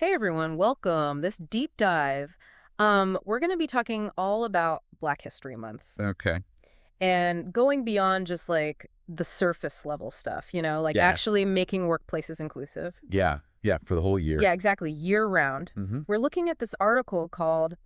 Hey everyone, welcome. This deep dive. We're going to be talking all about Black History Month Okay. and going beyond just like the surface level stuff, like Yeah. actually making workplaces inclusive. Yeah. Yeah. For the whole year. Yeah, exactly. Year round. Mm-hmm. We're looking at this article called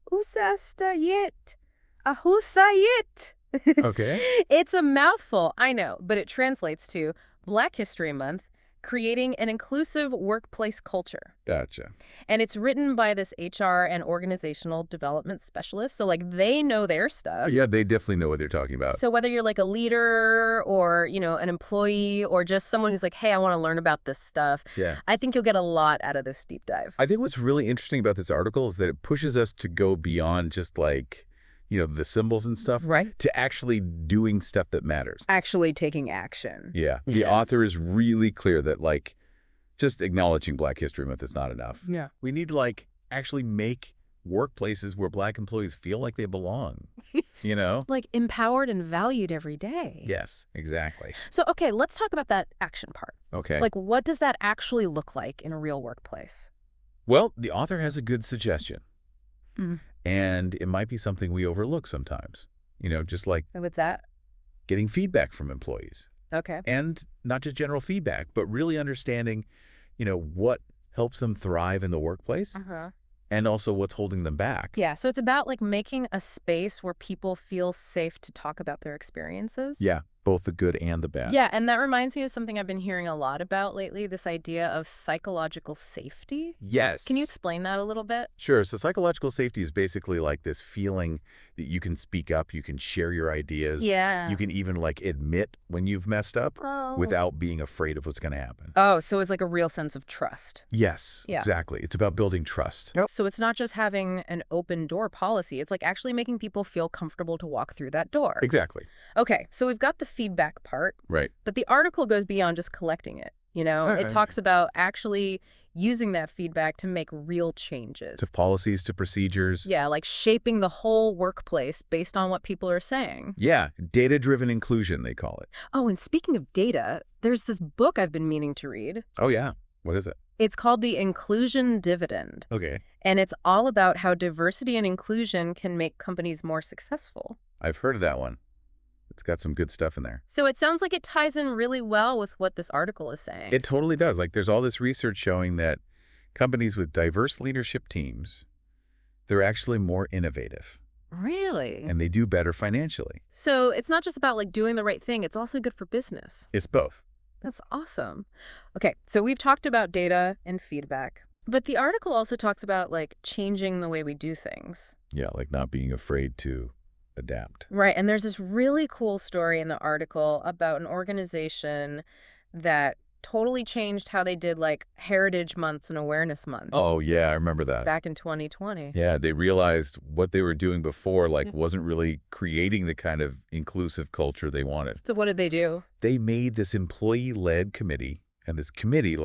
Usastayit, Ahusayit. Okay. It's a mouthful, I know, but it translates to Black History Month, creating an inclusive workplace culture. Gotcha. And it's written by this HR and organizational development specialist. So, they know their stuff. Yeah, they definitely know what they're talking about. So whether you're like a leader or, an employee or just someone who's like, hey, I want to learn about this stuff, Yeah. I think you'll get a lot out of this deep dive. I think what's really interesting about this article is that it pushes us to go beyond just the symbols and stuff. Right. To actually doing stuff that matters. Actually taking action. Yeah. The author is really clear that just acknowledging Black History Month is not enough. Yeah. We need to actually make workplaces where Black employees feel like they belong, Like empowered and valued every day. Yes, exactly. So, okay, let's talk about that action part. Okay. What does that actually look like in a real workplace? Well, the author has a good suggestion. Mm. And it might be something we overlook sometimes, just like What's that? getting feedback from employees. Okay. And not just general feedback, but really understanding, what helps them thrive in the workplace and also what's holding them back. Yeah, so it's about making a space where people feel safe to talk about their experiences. Yeah, both the good and the bad. Yeah, and that reminds me of something I've been hearing a lot about lately, this idea of psychological safety. Yes. Can you explain that a little bit? Sure. So psychological safety is basically like this feeling that you can speak up, you can share your ideas. Yeah. You can even admit when you've messed up without being afraid of what's going to happen. Oh, so it's like a real sense of trust. Yes, Yeah. Exactly. It's about building trust. So it's not just having an open door policy. It's actually making people feel comfortable to walk through that door. Exactly. Okay, so we've got the feedback part. Right. But the article goes beyond just collecting it. It talks about actually using that feedback to make real changes. To policies, to procedures. Yeah, shaping the whole workplace based on what people are saying. Yeah, data-driven inclusion, they call it. Oh, and speaking of data, there's this book I've been meaning to read. Oh, yeah. What is it? It's called The Inclusion Dividend. Okay. And it's all about how diversity and inclusion can make companies more successful. I've heard of that one. It's got some good stuff in there. So it sounds like it ties in really well with what this article is saying. It totally does. There's all this research showing that companies with diverse leadership teams, they're actually more innovative. Really? And they do better financially. So it's not just about doing the right thing. It's also good for business. It's both. That's awesome. Okay, so we've talked about data and feedback, but the article also talks about changing the way we do things. Yeah, not being afraid to adapt. Right, and there's this really cool story in the article about an organization that totally changed how they did Heritage Months and Awareness Months. Oh, yeah, I remember that. Back in 2020. Yeah, they realized what they were doing before wasn't really creating the kind of inclusive culture they wanted. So what did they do? They made this employee-led committee, and this committee,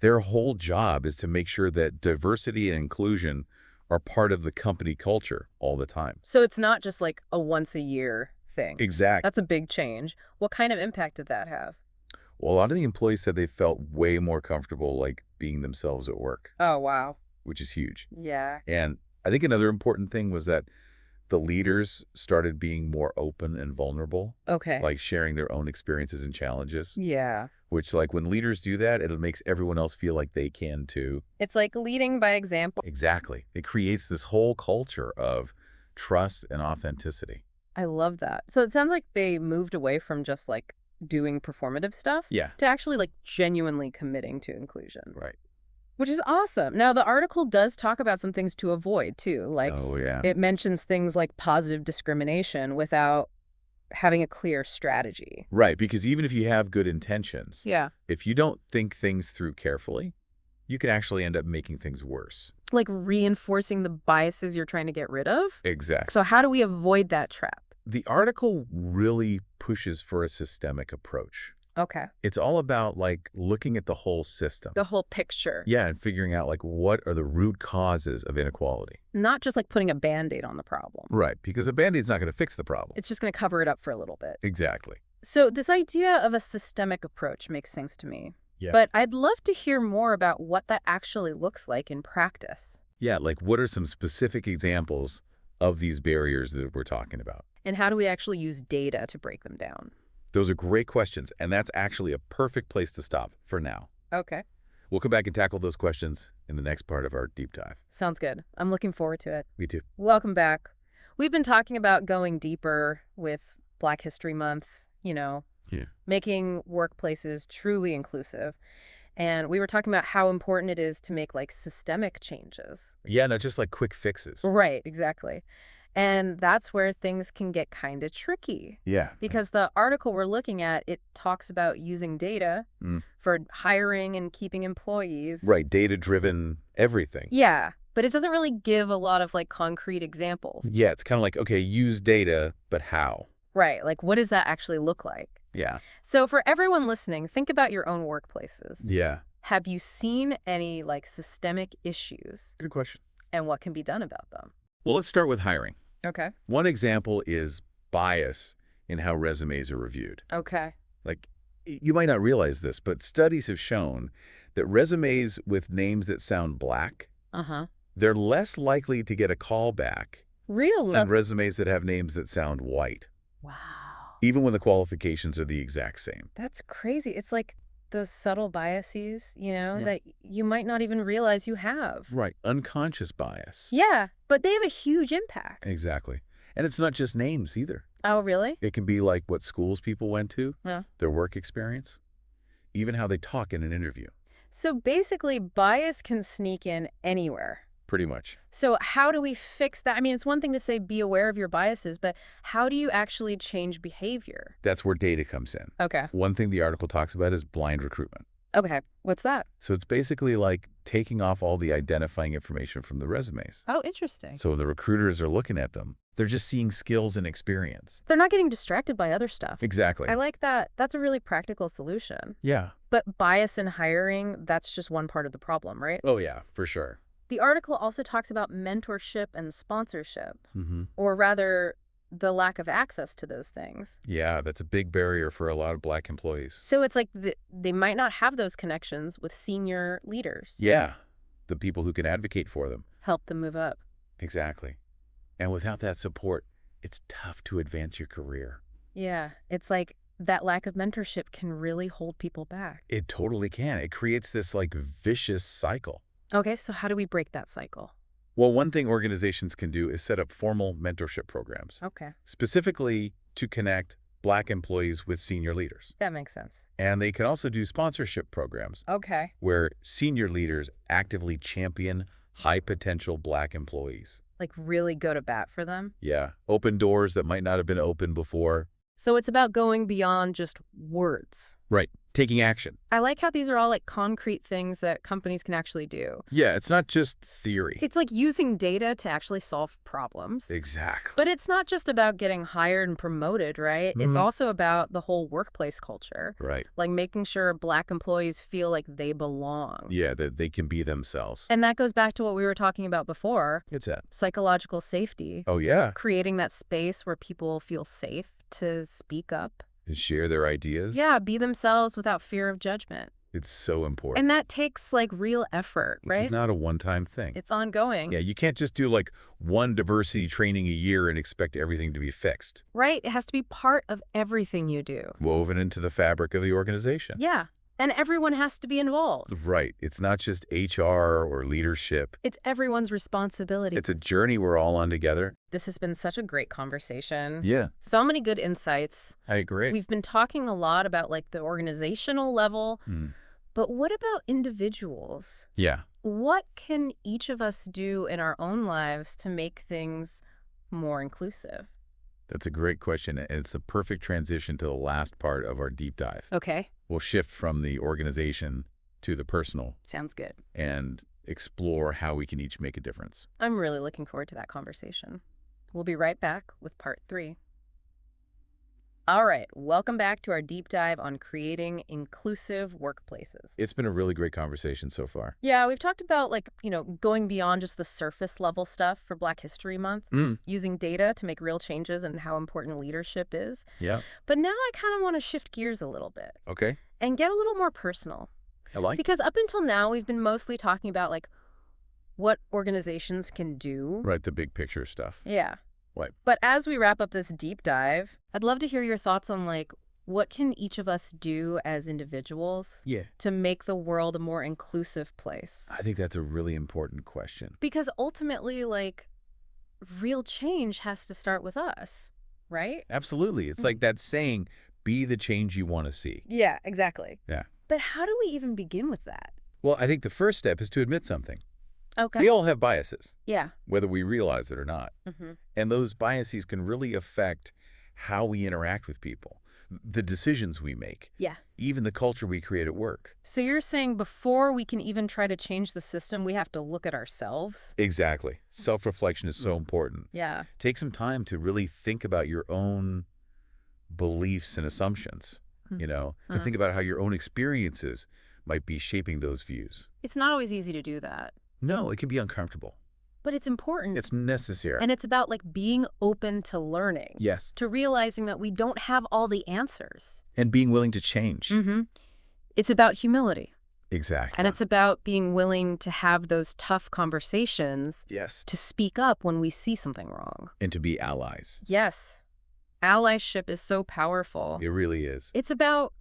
their whole job is to make sure that diversity and inclusion are part of the company culture all the time. So it's not just a once-a-year thing. Exactly. That's a big change. What kind of impact did that have? Well, a lot of the employees said they felt way more comfortable being themselves at work. Oh, wow. Which is huge. Yeah. And I think another important thing was that the leaders started being more open and vulnerable. Okay. Sharing their own experiences and challenges. Yeah. Which, when leaders do that, it makes everyone else feel like they can too. It's leading by example. Exactly. It creates this whole culture of trust and authenticity. I love that. So it sounds like they moved away from just doing performative stuff. Yeah. To actually genuinely committing to inclusion. Right. Which is awesome. Now, the article does talk about some things to avoid, too. Oh, yeah. It mentions things like positive discrimination without having a clear strategy. Right, because even if you have good intentions, yeah, if you don't think things through carefully, you can actually end up making things worse. Reinforcing the biases you're trying to get rid of? Exactly. So how do we avoid that trap? The article really pushes for a systemic approach. Okay. It's all about looking at the whole system. The whole picture. Yeah, and figuring out what are the root causes of inequality. Not just putting a Band-Aid on the problem. Right, because a Band-Aid's not going to fix the problem. It's just going to cover it up for a little bit. Exactly. So this idea of a systemic approach makes sense to me. Yeah. But I'd love to hear more about what that actually looks like in practice. Yeah, like what are some specific examples of these barriers that we're talking about? And how do we actually use data to break them down? Those are great questions, and that's actually a perfect place to stop for now. Okay. We'll come back and tackle those questions in the next part of our deep dive. Sounds good. I'm looking forward to it. Me too. Welcome back. We've been talking about going deeper with Black History Month, making workplaces truly inclusive. And we were talking about how important it is to make like systemic changes. Yeah, not just like quick fixes. Right, exactly. And that's where things can get kind of tricky. Yeah. Because the article we're looking at, it talks about using data for hiring and keeping employees. Right, data-driven everything. Yeah, but it doesn't really give a lot of like concrete examples. Yeah, it's kind of like, okay, use data, but how? Right, like what does that actually look like? Yeah. So for everyone listening, think about your own workplaces. Yeah. Have you seen any like systemic issues? Good question. And what can be done about them? Well, let's start with hiring. Okay. One example is bias in how resumes are reviewed. Okay. Like, you might not realize this, but studies have shown that resumes with names that sound Black, they're less likely to get a call back Really? than resumes that have names that sound white, Wow. even when the qualifications are the exact same. That's crazy. It's like those subtle biases, that you might not even realize you have. Right. Unconscious bias. Yeah, but they have a huge impact. Exactly. And it's not just names either. Oh, really? It can be like what schools people went to, Yeah. their work experience, even how they talk in an interview. So basically, bias can sneak in anywhere. Pretty much. So how do we fix that? I mean, it's one thing to say be aware of your biases, but how do you actually change behavior? That's where data comes in. Okay. One thing the article talks about is blind recruitment. Okay. What's that? So it's basically like taking off all the identifying information from the resumes. Oh, interesting. So when the recruiters are looking at them, they're just seeing skills and experience. They're not getting distracted by other stuff. Exactly. I like that. That's a really practical solution. Yeah. But bias in hiring, that's just one part of the problem, right? Oh, yeah, for sure. The article also talks about mentorship and sponsorship, Mm-hmm. or rather, the lack of access to those things. Yeah, that's a big barrier for a lot of Black employees. So it's like they might not have those connections with senior leaders. Yeah, the people who can advocate for them. Help them move up. Exactly. And without that support, it's tough to advance your career. Yeah, it's like that lack of mentorship can really hold people back. It totally can. It creates this like vicious cycle. Okay, so how do we break that cycle? Well, one thing organizations can do is set up formal mentorship programs, Okay, specifically to connect Black employees with senior leaders. that makes sense. And they can also do sponsorship programs Okay. where senior leaders actively champion high-potential Black employees. Like really go to bat for them? Yeah, open doors that might not have been open before. So it's about going beyond just words. Right, taking action. I like how these are all like concrete things that companies can actually do. Yeah, it's not just theory. It's like using data to actually solve problems. Exactly. But it's not just about getting hired and promoted, right? It's also about the whole workplace culture. Right. Like making sure Black employees feel like they belong. Yeah, that they can be themselves. And that goes back to what we were talking about before, It's that. psychological safety. Oh, yeah. Creating that space where people feel safe to speak up. And share their ideas. Yeah, be themselves without fear of judgment. It's so important. And that takes like real effort, right? It's not a one-time thing. It's ongoing. Yeah, you can't just do like one diversity training a year and expect everything to be fixed. Right? It has to be part of everything you do. Woven into the fabric of the organization. Yeah. And everyone has to be involved. Right. It's not just HR or leadership. It's everyone's responsibility. It's a journey we're all on together. This has been such a great conversation. Yeah, So many good insights. I agree. We've been talking a lot about like the organizational level, but what about individuals? Yeah. What can each of us do in our own lives to make things more inclusive? That's a great question, and it's the perfect transition to the last part of our deep dive. Okay, We'll shift from the organization to the personal sounds good. and explore how we can each make a difference. I'm really looking forward to that conversation. We'll be right back with part 3. All right, welcome back to our deep dive on creating inclusive workplaces. It's been a really great conversation so far. Yeah, we've talked about going beyond just the surface level stuff for Black History Month, using data to make real changes and how important leadership is. Yeah. But now I kind of want to shift gears a little bit Okay. and get a little more personal. I like it. Because up until now, we've been mostly talking about, like, what organizations can do. Right, the big picture stuff. Yeah. Right. But as we wrap up this deep dive, I'd love to hear your thoughts on, like, what can each of us do as individuals to make the world a more inclusive place? I think that's a really important question. Because ultimately, like, real change has to start with us, right? Absolutely. It's like that saying, be the change you want to see. Yeah, exactly. Yeah. But how do we even begin with that? Well, I think the first step is to admit something. Okay. We all have biases. Yeah. Whether we realize it or not. Mm-hmm. And those biases can really affect how we interact with people, the decisions we make, even the culture we create at work. So you're saying before we can even try to change the system, we have to look at ourselves? Exactly. Self-reflection is so important. Yeah. Take some time to really think about your own beliefs and assumptions, and think about how your own experiences might be shaping those views. It's not always easy to do that. No, it can be uncomfortable. But it's important. It's necessary. And it's about, like, being open to learning. Yes. To realizing that we don't have all the answers. And being willing to change. Mm-hmm. It's about humility. Exactly. And it's about being willing to have those tough conversations. Yes. To speak up when we see something wrong. And to be allies. Yes. Allyship is so powerful. It really is. It's about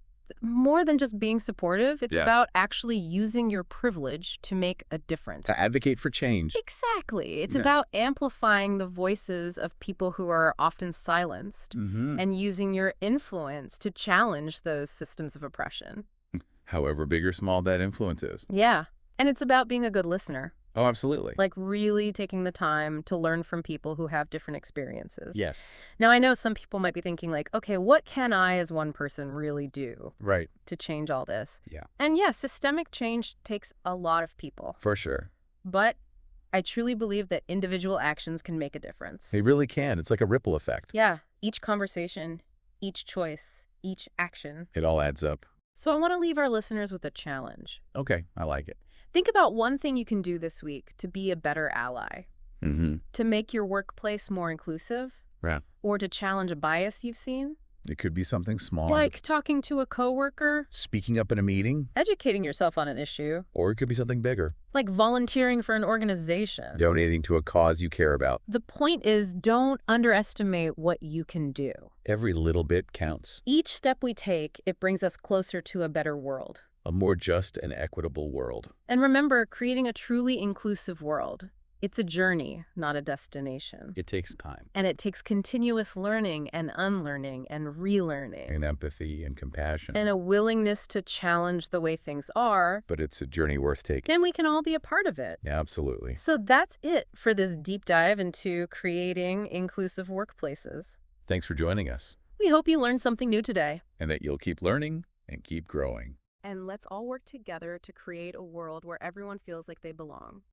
more than just being supportive. It's Yeah. about actually using your privilege to make a difference. To advocate for change. Exactly. It's Yeah. about amplifying the voices of people who are often silenced Mm-hmm. and using your influence to challenge those systems of oppression. However big or small that influence is. Yeah. And it's about being a good listener, Oh, absolutely. like really taking the time to learn from people who have different experiences. Yes. Now, I know some people might be thinking, like, okay, what can I as one person really do Right. to change all this? Yeah. And yeah, systemic change takes a lot of people. For sure. But I truly believe that individual actions can make a difference. They really can. It's like a ripple effect. Yeah, each conversation, each choice, each action. It all adds up. So I want to leave our listeners with a challenge. Okay, I like it. Think about one thing you can do this week to be a better ally, Mm-hmm. to make your workplace more inclusive, Right. or to challenge a bias you've seen. It could be something small. Like talking to a coworker, speaking up in a meeting, educating yourself on an issue, or it could be something bigger. like volunteering for an organization. Donating to a cause you care about. The point is, don't underestimate what you can do. Every little bit counts. Each step we take, it brings us closer to a better world. A more just and equitable world. And remember, creating a truly inclusive world, it's a journey, not a destination. It takes time. And it takes continuous learning and unlearning and relearning. And empathy and compassion. And a willingness to challenge the way things are. But it's a journey worth taking. And we can all be a part of it. Yeah, absolutely. So that's it for this deep dive into creating inclusive workplaces. Thanks for joining us. We hope you learned something new today. And that you'll keep learning and keep growing. And let's all work together to create a world where everyone feels like they belong.